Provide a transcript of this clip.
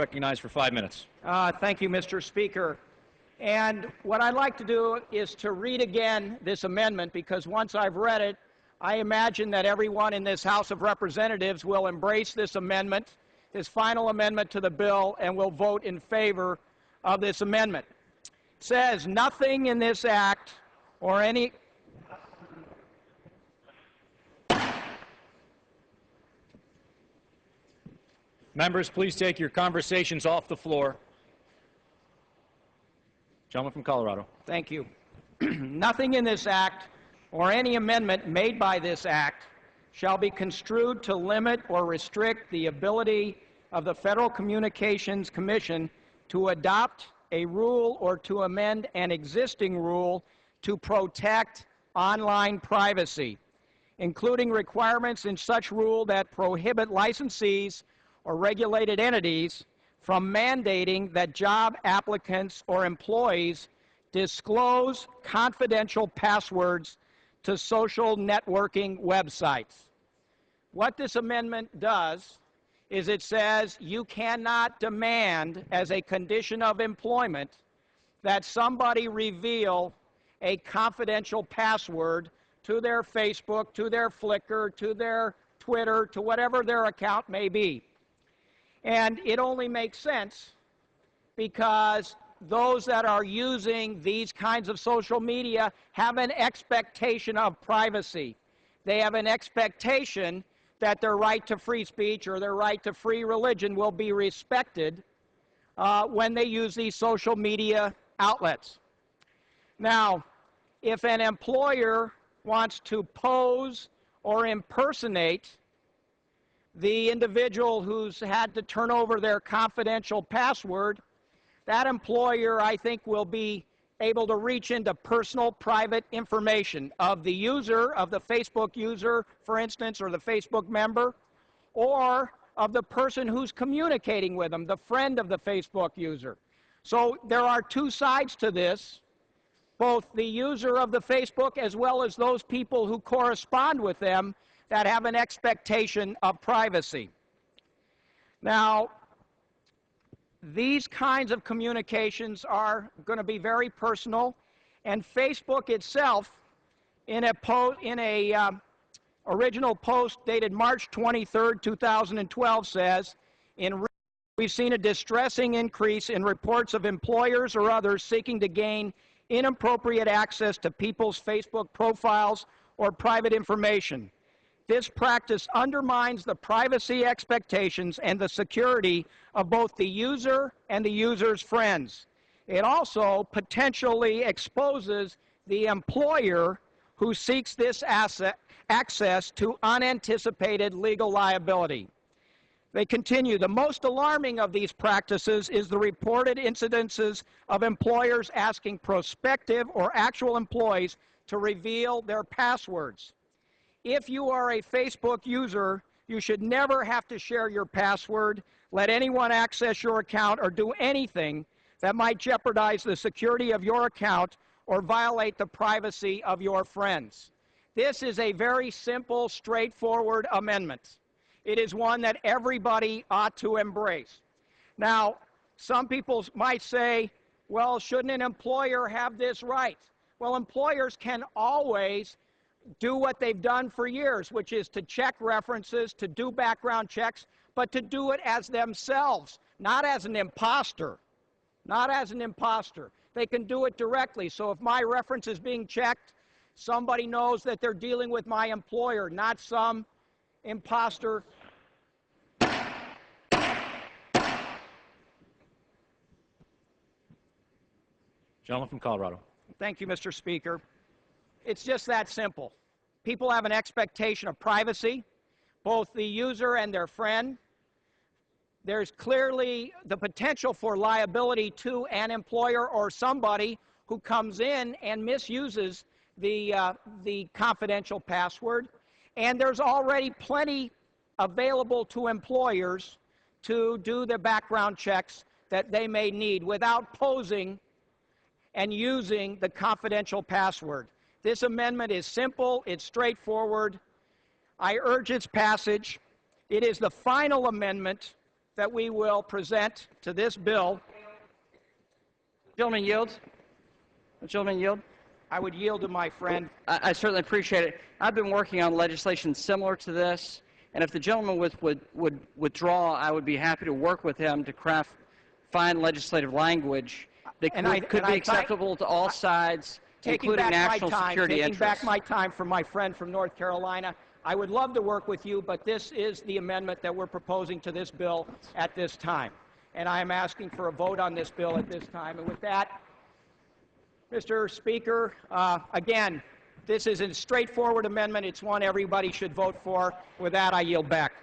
Recognized for 5 minutes. Thank you, Mr. Speaker. And what I'd like to do is to read again this amendment, because once I've read it, I imagine that everyone in this House of Representatives will embrace this amendment, this final amendment to the bill, and will vote in favor of this amendment. It says, nothing in this act or any... Members, please take your conversations off the floor. Gentleman from Colorado. Thank you. Nothing in this act or any amendment made by this act shall be construed to limit or restrict the ability of the Federal Communications Commission to adopt a rule or to amend an existing rule to protect online privacy, including requirements in such rule that prohibit licensees or regulated entities from mandating that job applicants or employees disclose confidential passwords to social networking websites. What this amendment does is it says you cannot demand as a condition of employment that somebody reveal a confidential password to their Facebook, to their Flickr, to their Twitter, to whatever their account may be. And it only makes sense because those that are using these kinds of social media have an expectation of privacy. They have an expectation that their right to free speech or their right to free religion will be respected when they use these social media outlets. Now, if an employer wants to pose or impersonate the individual who's had to turn over their confidential password, that employer, I think, will be able to reach into personal, private information of the user, of the Facebook user, for instance, or the Facebook member, or of the person who's communicating with them, the friend of the Facebook user. So there are two sides to this, both the user of the Facebook as well as those people who correspond with them that have an expectation of privacy. Now, these kinds of communications are going to be very personal, and Facebook itself, in a original post dated March 23rd, 2012, says, we've seen a distressing increase in reports of employers or others seeking to gain inappropriate access to people's Facebook profiles or private information. This practice undermines the privacy expectations and the security of both the user and the user's friends. It also potentially exposes the employer who seeks this access to unanticipated legal liability. They continue, the most alarming of these practices is the reported incidences of employers asking prospective or actual employees to reveal their passwords. If you are a Facebook user, you should never have to share your password, let anyone access your account, or do anything that might jeopardize the security of your account or violate the privacy of your friends. This is a very simple, straightforward amendment. It is one that everybody ought to embrace. Now, some people might say, well, shouldn't an employer have this right? Well, employers can always do what they've done for years, which is to check references, to do background checks, but to do it as themselves, not as an imposter. Not as an imposter. They can do it directly. So if my reference is being checked, somebody knows that they're dealing with my employer, not some imposter. Gentleman from Colorado. Thank you, Mr. Speaker. It's just that simple. People have an expectation of privacy, both the user and their friend. There's clearly the potential for liability to an employer or somebody who comes in and misuses the confidential password. And there's already plenty available to employers to do the background checks that they may need without posing and using the confidential password. This amendment is simple, it's straightforward. I urge its passage. It is the final amendment that we will present to this bill. Gentleman yields. The gentleman yield. I would yield to my friend. I certainly appreciate it. I've been working on legislation similar to this, and if the gentleman would withdraw, I would be happy to work with him to craft fine legislative language that could be acceptable to all sides, including national security interests. Taking back my time from my friend from North Carolina, I would love to work with you, but this is the amendment that we're proposing to this bill at this time. And I am asking for a vote on this bill at this time. And with that, Mr. Speaker, again, this is a straightforward amendment. It's one everybody should vote for. With that, I yield back.